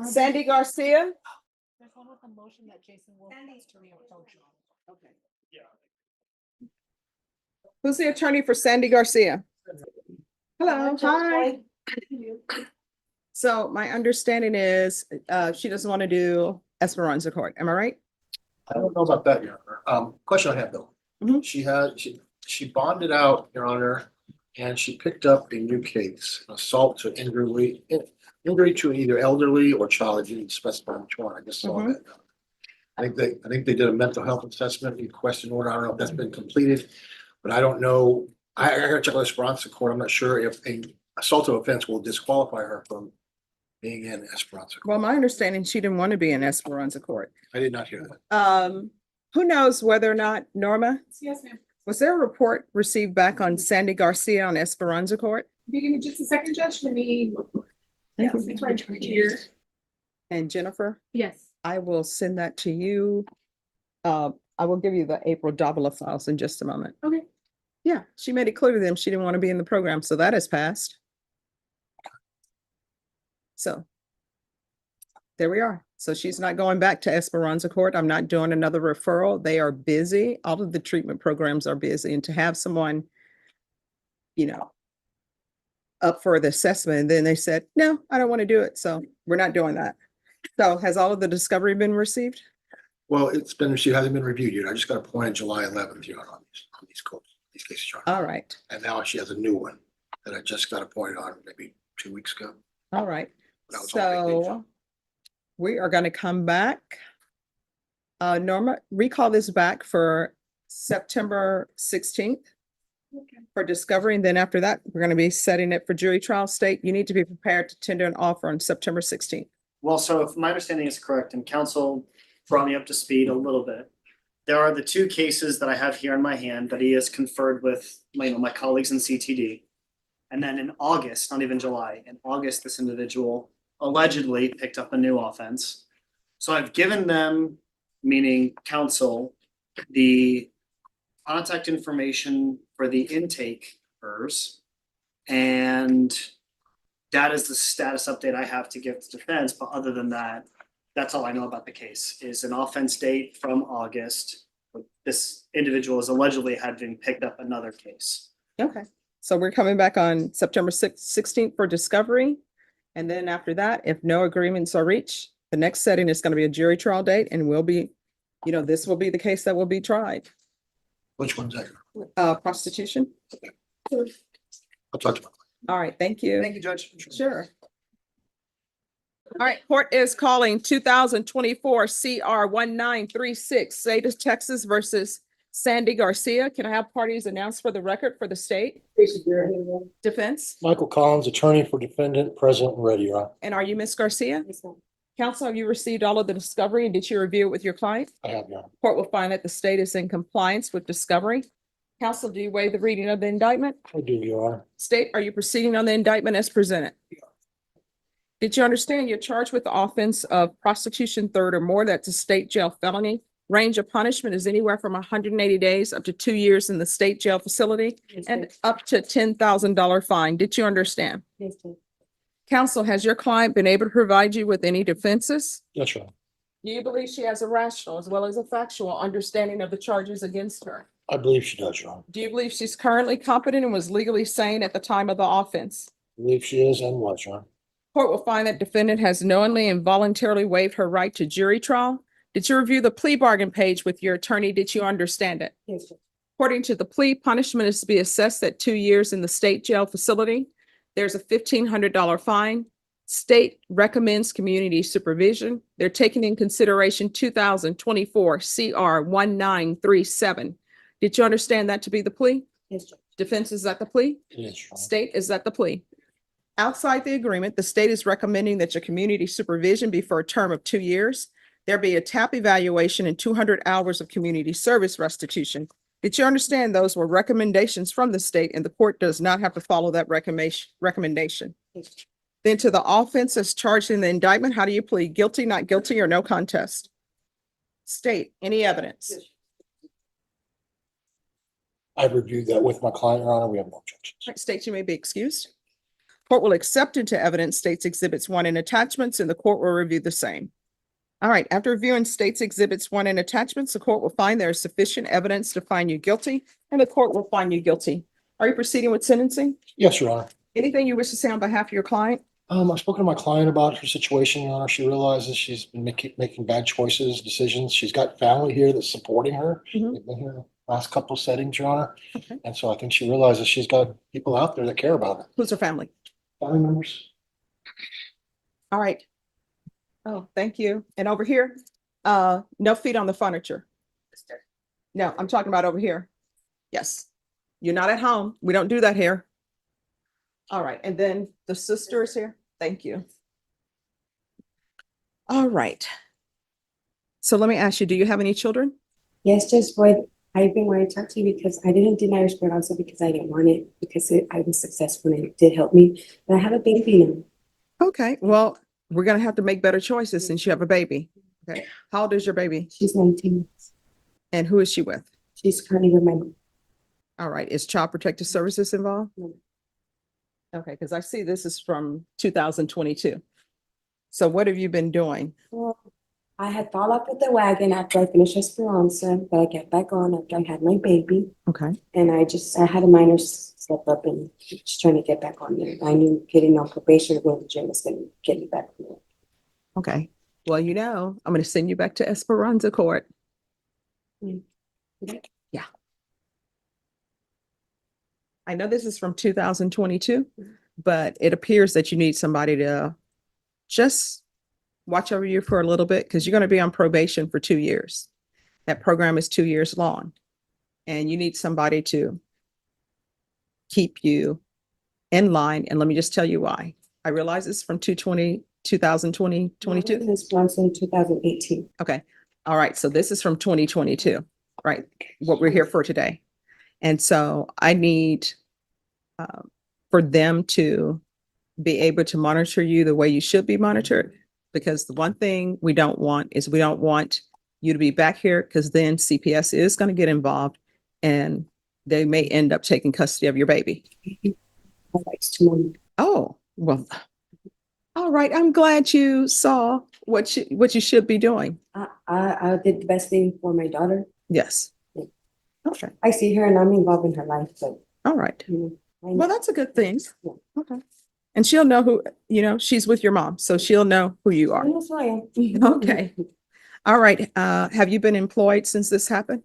Sandy Garcia? There's one with a motion that Jason will. Okay. Who's the attorney for Sandy Garcia? Hello, hi. So my understanding is, she doesn't want to do Esperanza Court, am I right? I don't know about that, Your Honor. Question I have though. Mhm. She bonded out, Your Honor, and she picked up a new case, assault to injury to either elderly or child. You didn't specify which one. I just saw that. I think they did a mental health assessment, requested order. I don't know if that's been completed, but I don't know. I gotta check with Esperanza Court. I'm not sure if a assaultive offense will disqualify her from being in Esperanza Court. Well, my understanding, she didn't want to be in Esperanza Court. I did not hear that. Who knows whether or not, Norma, Yes, ma'am. was there a report received back on Sandy Garcia on Esperanza Court? If you give me just a second, Judge, let me. Thank Yes, you. it's right here. And Jennifer, Yes. I will send that to you. I will give you the April Davila files in just a moment. Okay. Yeah, she made it clear to them she didn't want to be in the program, so that has passed. So there we are. So she's not going back to Esperanza Court. I'm not doing another referral. They are busy. All of the treatment programs are busy, and to have someone, up for the assessment, and then they said, no, I don't want to do it. So we're not doing that. So has all of the discovery been received? Well, she hasn't been reviewed yet. I just got appointed July 11th, Your Honor, on these cases, Your Honor. All right. And now she has a new one that I just got appointed on maybe 2 weeks ago. All right. That was all big news. So we are going to come back. Norma, recall this back for September 16th for discovery. And then after that, we're going to be setting it for jury trial. State, you need to be prepared to tender an offer on September 16th. Well, so if my understanding is correct, and counsel brought me up to speed a little bit, there are the two cases that I have here in my hand that he has conferred with my colleagues in CTD. And then in August, not even July, in August, this individual allegedly picked up a new offense. So I've given them, meaning counsel, the contact information for the intakers. And that is the status update I have to give to defense. But other than that, that's all I know about the case, is an offense date from August. This individual is allegedly having picked up another case. Okay. So we're coming back on September 16th for discovery. And then after that, if no agreements are reached, the next setting is going to be a jury trial date, and will be, this will be the case that will be tried. Which one's that? Prostitution. I'll talk to my. All right. Thank you. Thank you, Judge. Sure. All right, court is calling 2024 CR 1936, State of Texas versus Sandy Garcia. Can I have parties announced for the record for the state? Defense. Michael Collins, attorney for defendant, present and ready, Your Honor. And are you Miss Garcia? Counsel, have you received all of the discovery, and did you review it with your client? I have, Your Honor. Court will find that the state is in compliance with discovery. Counsel, do you waive the reading of the indictment? I do, Your Honor. State, are you proceeding on the indictment as presented? Did you understand you're charged with the offense of prostitution third or more? That's a state jail felony. Range of punishment is anywhere from 180 days up to 2 years in the state jail facility and up to $10,000 fine. Did you understand? Yes, sir. Counsel, has your client been able to provide you with any defenses? Yes, Your Honor. Do you believe she has a rational as well as a factual understanding of the charges against her? I believe she does, Your Honor. Do you believe she's currently competent and was legally sane at the time of the offense? I believe she is and was, Your Honor. Court will find that defendant has knowingly and voluntarily waived her right to jury trial. Did you review the plea bargain page with your attorney? Did you understand it? Yes, sir. According to the plea, punishment is to be assessed at 2 years in the state jail facility. There's a $1,500 fine. State recommends community supervision. They're taking in consideration 2024 CR 1937. Did you understand that to be the plea? Yes, sir. Defense, is that the plea? Yes, Your Honor. State, is that the plea? Outside the agreement, the state is recommending that your community supervision be for a term of 2 years. There be a TAP evaluation and 200 hours of community service restitution. Did you understand those were recommendations from the state, and the court does not have to follow that recommendation? Yes, sir. Then to the offense as charged in the indictment, how do you plead? Guilty, not guilty, or no contest? State, any evidence? Yes. I've reviewed that with my client, Your Honor. We have no objections. Right, state, you may be excused. Court will accept into evidence states exhibits 1 and attachments, and the court will review the same. All right, after reviewing states exhibits 1 and attachments, the court will find there is sufficient evidence to find you guilty, and the court will find you guilty. Are you proceeding with sentencing? Yes, Your Honor. Anything you wish to say on behalf of your client? I've spoken to my client about her situation, Your Honor. She realizes she's been making bad choices, decisions. She's got family here that's supporting her. Mhm. They've been here in the last couple of settings, Your Honor. Okay. And so I think she realizes she's got people out there that care about her. Who's her family? Family members. All right. Oh, thank you. And over here, no feet on the furniture. No, I'm talking about over here. Yes. You're not at home. We don't do that here. All right. And then the sister is here. Thank you. All right. So let me ask you, do you have any children? Yes, just what I've been wanting to talk to you because I didn't deny Esperanza because I didn't want it, because I was successful and it did help me. But I have a baby now. Okay, well, we're gonna have to make better choices since you have a baby. Okay, how old is your baby She's 19 months. and who is she with? She's currently with my mom. All right, is Child Protective Services involved? No. Okay, because I see this is from 2022. So what have you been doing? Well, I had fall off with the wagon after I finished Esperanza, but I get back on after I had my baby. Okay, And I had a minor slip up and just trying to get back on there. I knew getting on probation or going to jail was going to get me back on there. okay. Well, you know, I'm gonna send you back to Esperanza Court. Okay. Yeah. I know this is from 2022, but it appears that you need somebody to just watch over you for a little bit because you're going to be on probation for 2 years. That program is 2 years long, and you need somebody to keep you in line. And let me just tell you why. I realize it's from 2020, 22. Esperanza in 2018. Okay. All right. So this is from 2022, right? What we're here for today. And so I need for them to be able to monitor you the way you should be monitored. Because the one thing we don't want is we don't want you to be back here because then CPS is going to get involved and they may end up taking custody of your baby. My wife's 2 months. Oh, well, all right. I'm glad you saw what you should be doing. I did the best thing for my daughter. Yes. Yeah. Okay. I see her and I'm involved in her life, but All right. you know, Well, that's a good thing. Yeah. Okay. And she'll know who, you know, she's with your mom, so she'll know who you are. That's who I am. Okay. All right. Have you been employed since this happened?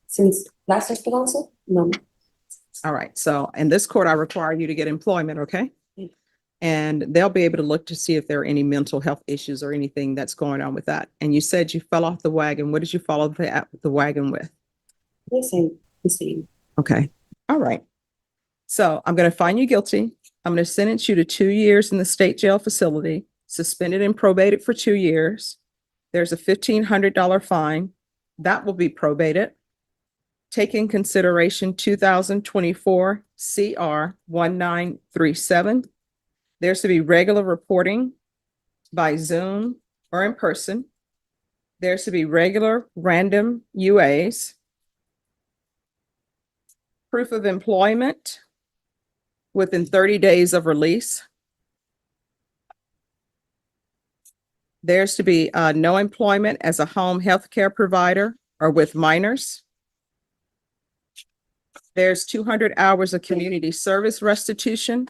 Since last Esperanza? No. All right. So in this court, I require you to get employment, okay? Yeah. And they'll be able to look to see if there are any mental health issues or anything that's going on with that. And you said you fell off the wagon. What did you fall off the wagon with? The same. Okay. All right. So I'm going to find you guilty. I'm going to sentence you to 2 years in the state jail facility, suspended and probated for 2 years. There's a $1,500 fine. That will be probated. Take in consideration 2024 CR 1937. There's to be regular reporting by Zoom or in person. There's to be regular random UAs. Proof of employment within 30 days of release. There's to be no employment as a home health care provider or with minors. There's 200 hours of community service restitution,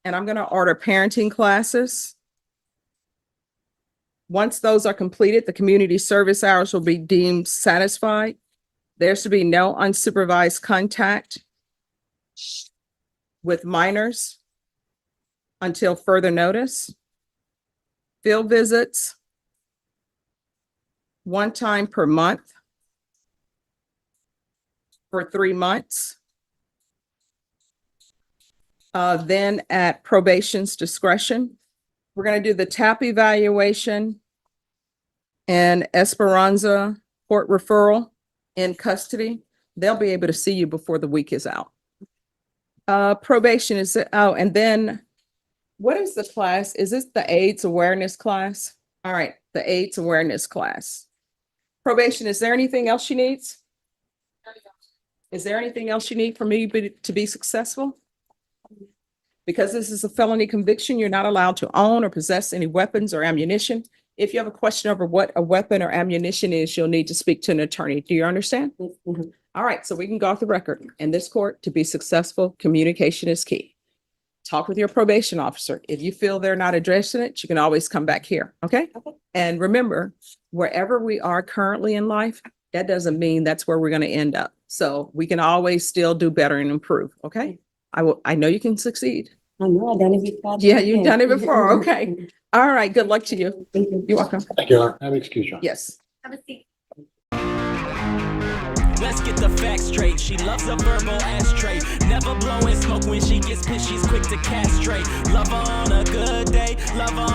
and I'm going to order parenting classes. Once those are completed, the community service hours will be deemed satisfied. There's to be no unsupervised contact with minors until further notice. Field visits, 1 time per month for 3 months. Then at probation's discretion, we're going to do the TAP evaluation and Esperanza court referral in custody. They'll be able to see you before the week is out. Probation is, oh, and then what is the class? Is this the AIDS awareness class? All right, the AIDS awareness class. Probation, is there anything else she needs? Is there anything else you need for me to be successful? Because this is a felony conviction, you're not allowed to own or possess any weapons or ammunition. If you have a question over what a weapon or ammunition is, you'll need to speak to an attorney. Do you understand? Mhm. All right, so we can go off the record. In this court, to be successful, communication is key. Talk with your probation officer. If you feel they're not addressing it, you can always come back here, okay? Okay. And remember, wherever we are currently in life, that doesn't mean that's where we're going to end up. So we can always still do better and improve, okay? I know you can succeed. I know, I've done it before. Yeah, you've done it before, okay. All right, good luck to you. Thank you. You're welcome. Thank you, Your Honor. Have an excuse, Your Honor. Yes. Have a seat. Let's get the facts straight. She loves a verbal ashtray. Never blowing smoke when she gets pissed. She's quick to castrate. Love her on a good day. Love her